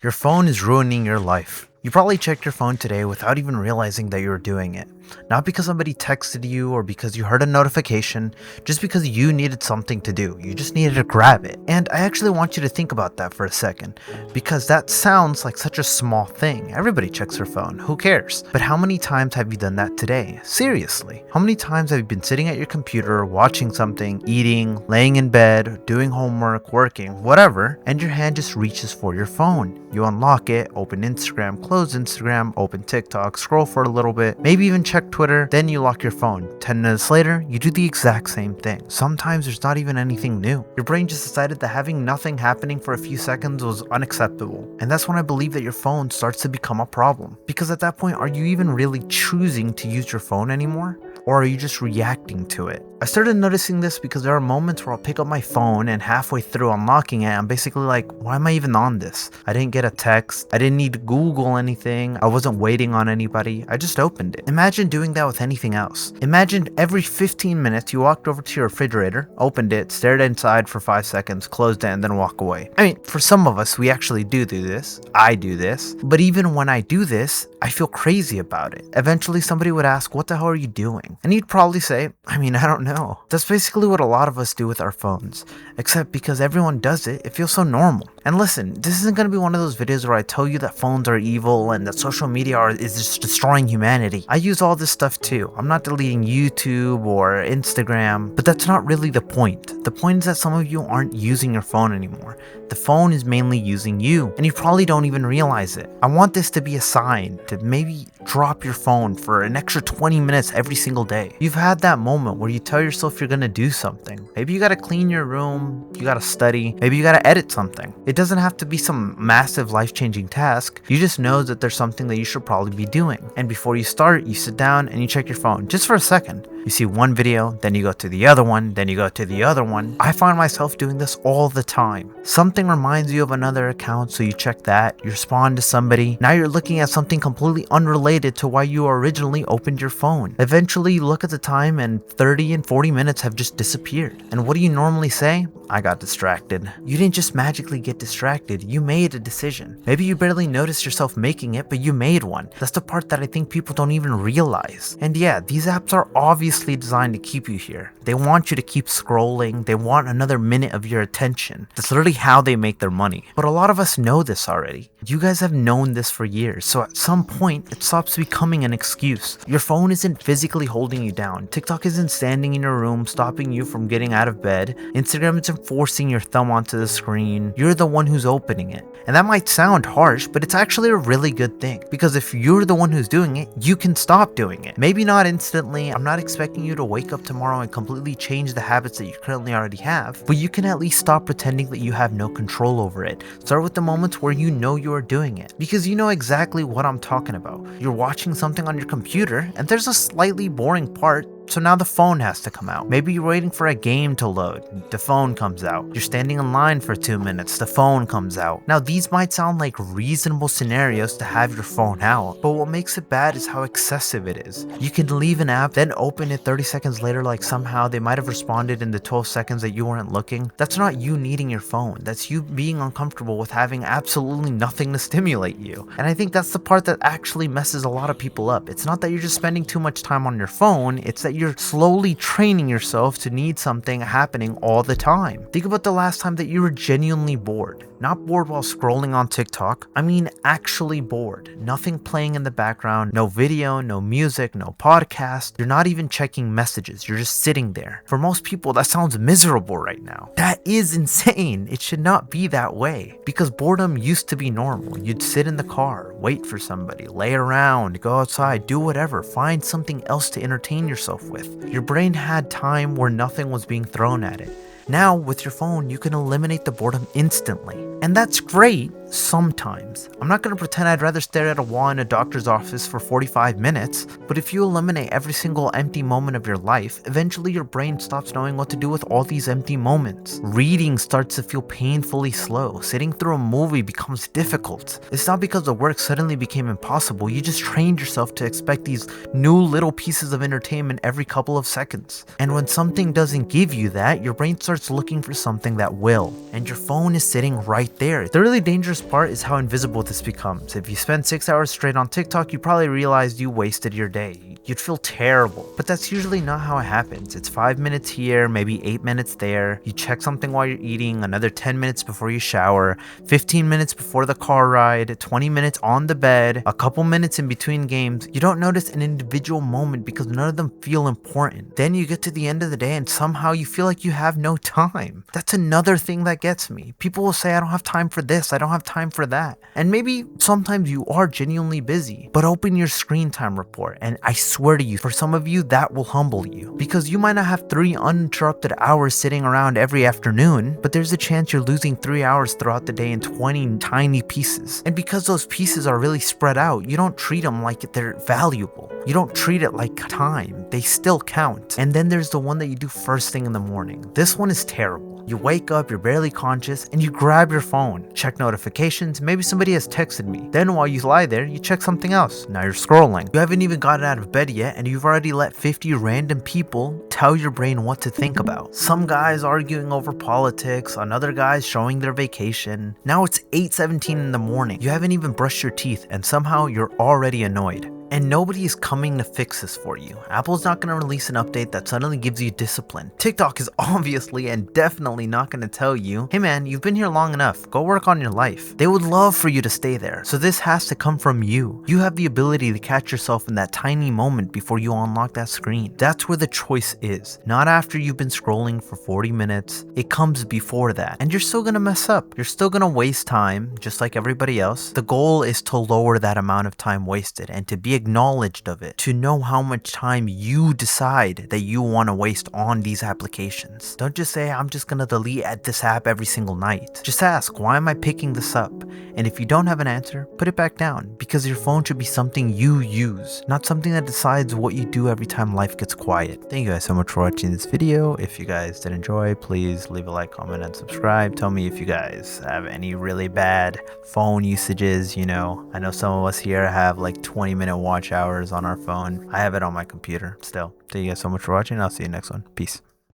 Your phone is ruining your life. You probably checked your phone today without even realizing that you were doing it. Not because somebody texted you or because you heard a notification, just because you needed something to do. You just needed to grab it. And I actually want you to think about that for a second, because that sounds like such a small thing. Everybody checks their phone. Who cares? But how many times have you done that today? Seriously. How many times have you been sitting at your computer, watching something, eating, laying in bed, doing homework, working, whatever, and your hand just reaches for your phone? You unlock it, open Instagram, close Instagram, open TikTok, scroll for a little bit, maybe even check Twitter, then you lock your phone. 10 minutes later, you do the exact same thing. Sometimes there's not even anything new. Your brain just decided that having nothing happening for a few seconds was unacceptable. And that's when I believe that your phone starts to become a problem. Because at that point, are you even really choosing to use your phone anymore? Or are you just reacting to it? I started noticing this because there are moments where I'll pick up my phone and halfway through unlocking it, I'm basically like, why am I even on this? I didn't get a text. I didn't need to Google anything. I wasn't waiting on anybody. I just opened it. Imagine doing that with anything else. Imagine every 15 minutes you walked over to your refrigerator, opened it, stared inside for 5 seconds, closed it, and then walk away. I mean, for some of us, we actually do this. I do this. But even when I do this, I feel crazy about it. Eventually somebody would ask, what the hell are you doing? And you'd probably say, I don't know. That's basically what a lot of us do with our phones. Except because everyone does it, it feels so normal. And listen, this isn't going to be one of those videos where I tell you that phones are evil and that social media is just destroying humanity. I use all this stuff too. I'm not deleting YouTube or Instagram, but that's not really the point. The point is that some of you aren't using your phone anymore. The phone is mainly using you, and you probably don't even realize it. I want this to be a sign to maybe drop your phone for an extra 20 minutes every single day. You've had that moment where you tell yourself you're gonna do something. Maybe you gotta clean your room, you gotta study, maybe you gotta edit something. It doesn't have to be some massive life-changing task. You just know that there's something that you should probably be doing. And before you start, you sit down and you check your phone just for a second. You see one video, then you go to the other one, then you go to the other one. I find myself doing this all the time. Something reminds you of another account, so you check that, you respond to somebody. Now you're looking at something completely unrelated to why you originally opened your phone. Eventually you look at the time and 30 and 40 minutes have just disappeared. And what do you normally say? I got distracted. You didn't just magically get distracted, you made a decision. Maybe you barely noticed yourself making it, but you made one. That's the part that I think people don't even realize. And yeah, these apps are obviously designed to keep you here. They want you to keep scrolling. They want another minute of your attention. That's literally how they make their money. But a lot of us know this already. You guys have known this for years. So at some point, it stops becoming an excuse. Your phone isn't physically holding you down. TikTok isn't standing in your room, stopping you from getting out of bed. Instagram isn't forcing your thumb onto the screen. You're the one who's opening it. And that might sound harsh, but it's actually a really good thing. Because if you're the one who's doing it, you can stop doing it. Maybe not instantly. I'm not expecting you to wake up tomorrow and completely change the habits that you currently already have, but you can at least stop pretending that you have no control over it. Start with the moments where you know you are doing it, because you know exactly what I'm talking about. You're watching something on your computer and there's a slightly boring part, so now the phone has to come out. Maybe you're waiting for a game to load. The phone comes out. You're standing in line for 2 minutes. The phone comes out. Now these might sound like reasonable scenarios to have your phone out, but what makes it bad is how excessive it is. You can leave an app, then open it 30 seconds later like somehow they might have responded in the 12 seconds that you weren't looking. That's not you needing your phone. That's you being uncomfortable with having absolutely nothing to stimulate you. And I think that's the part that actually messes a lot of people up. It's not that you're just spending too much time on your phone, it's that you're slowly training yourself to need something happening all the time. Think about the last time that you were genuinely bored. Not bored while scrolling on TikTok. I mean actually bored. Nothing playing in the background, no video, no music, no podcast. You're not even checking messages. You're just sitting there. For most people, that sounds miserable right now. That is insane. It should not be that way. Because boredom used to be normal. You'd sit in the car, wait for somebody, lay around, go outside, do whatever. Find something else to entertain yourself with. Your brain had time where nothing was being thrown at it. Now, with your phone, you can eliminate the boredom instantly. And that's great sometimes. I'm not going to pretend I'd rather stare at a wall in a doctor's office for 45 minutes, but if you eliminate every single empty moment of your life, eventually your brain stops knowing what to do with all these empty moments. Reading starts to feel painfully slow. Sitting through a movie becomes difficult. It's not because the work suddenly became impossible. You just trained yourself to expect these new little pieces of entertainment every couple of seconds. And when something doesn't give you that, your brain starts looking for something that will. And your phone is sitting right there. The really dangerous dangerous part is how invisible this becomes. If you spend 6 hours straight on TikTok, you probably realized you wasted your day. You'd feel terrible, but that's usually not how it happens. It's 5 minutes here, maybe 8 minutes there. You check something while you're eating, another 10 minutes before you shower, 15 minutes before the car ride, 20 minutes on the bed, a couple minutes in between games. You don't notice an individual moment because none of them feel important. Then you get to the end of the day and somehow you feel like you have no time. That's another thing that gets me. People will say, I don't have time for this, I don't have time for that. And maybe sometimes you are genuinely busy, but open your screen time report and I swear to you, for some of you, that will humble you. Because you might not have 3 uninterrupted hours sitting around every afternoon, but there's a chance you're losing 3 hours throughout the day in 20 tiny pieces. And because those pieces are really spread out, you don't treat them like they're valuable. You don't treat it like time. They still count. And then there's the one that you do first thing in the morning. This one is terrible. You wake up, you're barely conscious, and you grab your phone. Check notifications, maybe somebody has texted me. Then while you lie there, you check something else. Now you're scrolling. You haven't even gotten out of bed yet, and you've already let 50 random people tell your brain what to think about. Some guys arguing over politics, another guy's showing their vacation. Now it's 8:17 in the morning. You haven't even brushed your teeth, and somehow you're already annoyed. And nobody is coming to fix this for you. Apple's not going to release an update that suddenly gives you discipline. TikTok is obviously and definitely not going to tell you, hey man, you've been here long enough, go work on your life. They would love for you to stay there. So this has to come from you. You have the ability to catch yourself in that tiny moment before you unlock that screen. That's where the choice is. Not after you've been scrolling for 40 minutes. It comes before that. And you're still going to mess up. You're still going to waste time, just like everybody else. The goal is to lower that amount of time wasted and to be acknowledged of it, to know how much time you decide that you want to waste on these applications. Don't just say, I'm just gonna delete this app every single night. Just ask, why am I picking this up? And if you don't have an answer, put it back down, because your phone should be something you use, not something that decides what you do every time life gets quiet. Thank you guys so much for watching this video. If you guys did enjoy, please leave a like, comment, and subscribe. Tell me if you guys have any really bad phone usages. You know, I know some of us here have like 20-minute watch hours on our phone. I have it on my computer still. Thank you guys so much for watching. I'll see you next one. Peace.